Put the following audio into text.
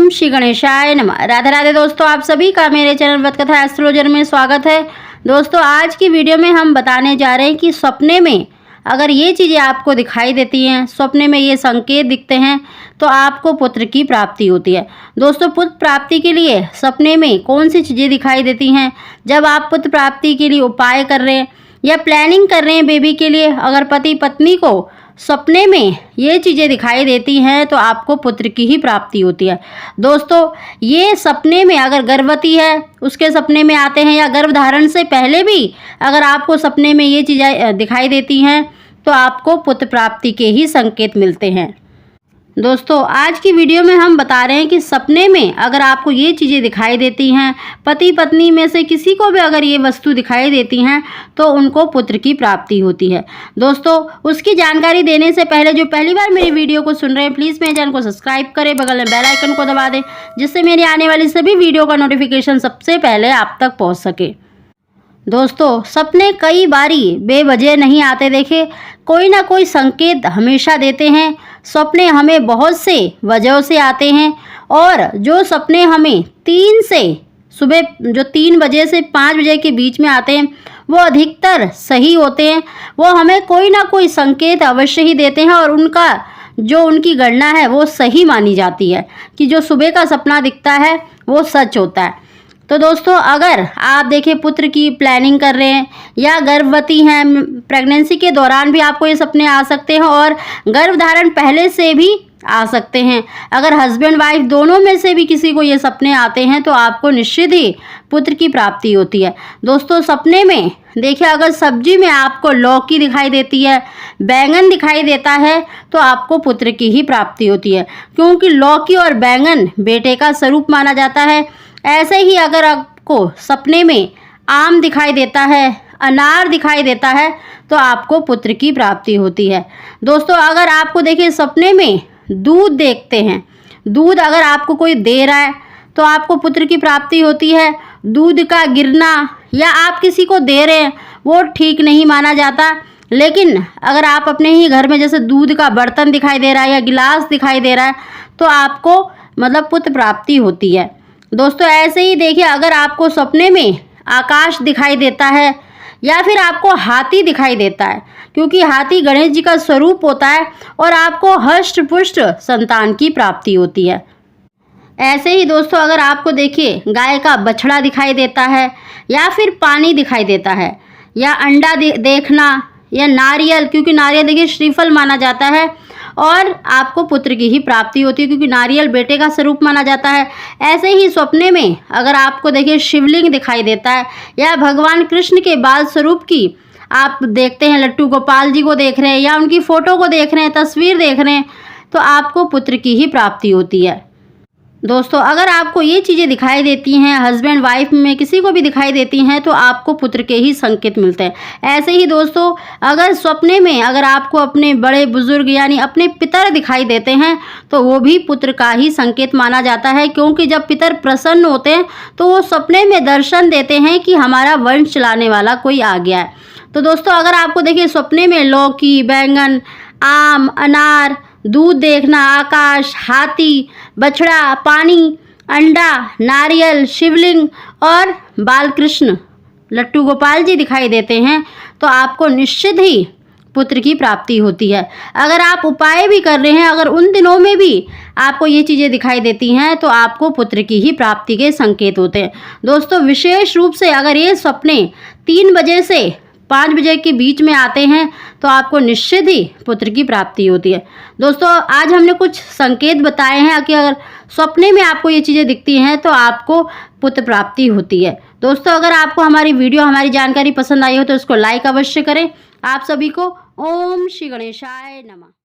श्री गणेशाय नमः। राधे राधे दोस्तों, आप सभी का मेरे चैनल व्रतकथा एस्ट्रोलॉजर में स्वागत है। दोस्तों, आज की वीडियो में हम बताने जा रहे हैं कि सपने में अगर ये चीज़ें आपको दिखाई देती हैं, सपने में ये संकेत दिखते हैं, तो आपको पुत्र की प्राप्ति होती है। दोस्तों, पुत्र प्राप्ति के लिए सपने में कौन सी चीज़ें दिखाई देती हैं? जब आप पुत्र प्राप्ति के लिए उपाय कर रहे हैं या प्लानिंग कर रहे हैं बेबी के लिए, अगर पति पत्नी को सपने में ये चीज़ें दिखाई देती हैं तो आपको पुत्र की ही प्राप्ति होती है। दोस्तों, ये सपने में अगर गर्भवती है उसके सपने में आते हैं या गर्भधारण से पहले भी अगर आपको सपने में ये चीज़ें दिखाई देती हैं तो आपको पुत्र प्राप्ति के ही संकेत मिलते हैं। दोस्तों, आज की वीडियो में हम बता रहे हैं कि सपने में अगर आपको ये चीज़ें दिखाई देती हैं, पति पत्नी में से किसी को भी अगर ये वस्तु दिखाई देती हैं तो उनको पुत्र की प्राप्ति होती है। दोस्तों, उसकी जानकारी देने से पहले जो पहली बार मेरी वीडियो को सुन रहे हैं, प्लीज़ मेरे चैनल को सब्सक्राइब करें, बगल में बेल आइकन को दबा दें, जिससे मेरी आने वाली सभी वीडियो का नोटिफिकेशन सबसे पहले आप तक पहुँच सके। दोस्तों, सपने कई बारी बेवजह नहीं आते। देखे, कोई ना कोई संकेत हमेशा देते हैं। सपने हमें बहुत से वजहों से आते हैं और जो सपने हमें सुबह 3 बजे से 5 बजे के बीच में आते हैं वो अधिकतर सही होते हैं। वो हमें कोई ना कोई संकेत अवश्य ही देते हैं और उनकी गणना है वो सही मानी जाती है कि जो सुबह का सपना दिखता है वो सच होता है। तो दोस्तों, अगर आप देखें पुत्र की प्लानिंग कर रहे हैं या गर्भवती हैं, प्रेगनेंसी के दौरान भी आपको ये सपने आ सकते हैं और गर्भधारण पहले से भी आ सकते हैं। अगर हस्बैंड वाइफ दोनों में से भी किसी को ये सपने आते हैं तो आपको निश्चित ही पुत्र की प्राप्ति होती है। दोस्तों, सपने में देखिए, अगर सब्जी में आपको लौकी दिखाई देती है, बैंगन दिखाई देता है तो आपको पुत्र की ही प्राप्ति होती है, क्योंकि लौकी और बैंगन बेटे का स्वरूप माना जाता है। ऐसे ही अगर आपको सपने में आम दिखाई देता है, अनार दिखाई देता है तो आपको पुत्र की प्राप्ति होती है। दोस्तों, अगर आपको देखिए सपने में दूध देखते हैं, दूध अगर आपको कोई दे रहा है तो आपको पुत्र की प्राप्ति होती है। दूध का गिरना या आप किसी को दे रहे हैं वो ठीक नहीं माना जाता, लेकिन अगर आप अपने ही घर में जैसे दूध का बर्तन दिखाई दे रहा है या गिलास दिखाई दे रहा है तो आपको पुत्र प्राप्ति होती है। दोस्तों, ऐसे ही देखिए, अगर आपको सपने में आकाश दिखाई देता है या फिर आपको हाथी दिखाई देता है, क्योंकि हाथी गणेश जी का स्वरूप होता है और आपको हष्ट पुष्ट संतान की प्राप्ति होती है। ऐसे ही दोस्तों, अगर आपको देखिए गाय का बछड़ा दिखाई देता है या फिर पानी दिखाई देता है या अंडा देखना या नारियल, क्योंकि नारियल देखिए श्रीफल माना जाता है और आपको पुत्र की ही प्राप्ति होती है, क्योंकि नारियल बेटे का स्वरूप माना जाता है। ऐसे ही सपने में अगर आपको देखिए शिवलिंग दिखाई देता है या भगवान कृष्ण के बाल स्वरूप की आप देखते हैं, लट्टू गोपाल जी को देख रहे हैं या उनकी फ़ोटो को देख रहे हैं, तस्वीर देख रहे हैं, तो आपको पुत्र की ही प्राप्ति होती है। दोस्तों, अगर आपको ये चीज़ें दिखाई देती हैं, हस्बैंड वाइफ में किसी को भी दिखाई देती हैं, तो आपको पुत्र के ही संकेत मिलते हैं। ऐसे ही दोस्तों, अगर सपने में अगर आपको अपने बड़े बुजुर्ग यानी अपने पितर दिखाई देते हैं तो वो भी पुत्र का ही संकेत माना जाता है, क्योंकि जब पितर प्रसन्न होते हैं तो वो सपने में दर्शन देते हैं कि हमारा वंश चलाने वाला कोई आ गया है। तो दोस्तों, अगर आपको देखिए सपने में लौकी, बैंगन, आम, अनार, दूध देखना, आकाश, हाथी, बछड़ा, पानी, अंडा, नारियल, शिवलिंग और बालकृष्ण लट्टू गोपाल जी दिखाई देते हैं तो आपको निश्चित ही पुत्र की प्राप्ति होती है। अगर आप उपाय भी कर रहे हैं, अगर उन दिनों में भी आपको ये चीज़ें दिखाई देती हैं तो आपको पुत्र की ही प्राप्ति के संकेत होते हैं। दोस्तों, विशेष रूप से अगर ये सपने 3 बजे से 5 बजे के बीच में आते हैं तो आपको निश्चित ही पुत्र की प्राप्ति होती है। दोस्तों, आज हमने कुछ संकेत बताए हैं कि अगर सपने में आपको ये चीज़ें दिखती हैं तो आपको पुत्र प्राप्ति होती है। दोस्तों, अगर आपको हमारी वीडियो, हमारी जानकारी पसंद आई हो तो इसको लाइक अवश्य करें। आप सभी को ओम श्री गणेशाय नमः।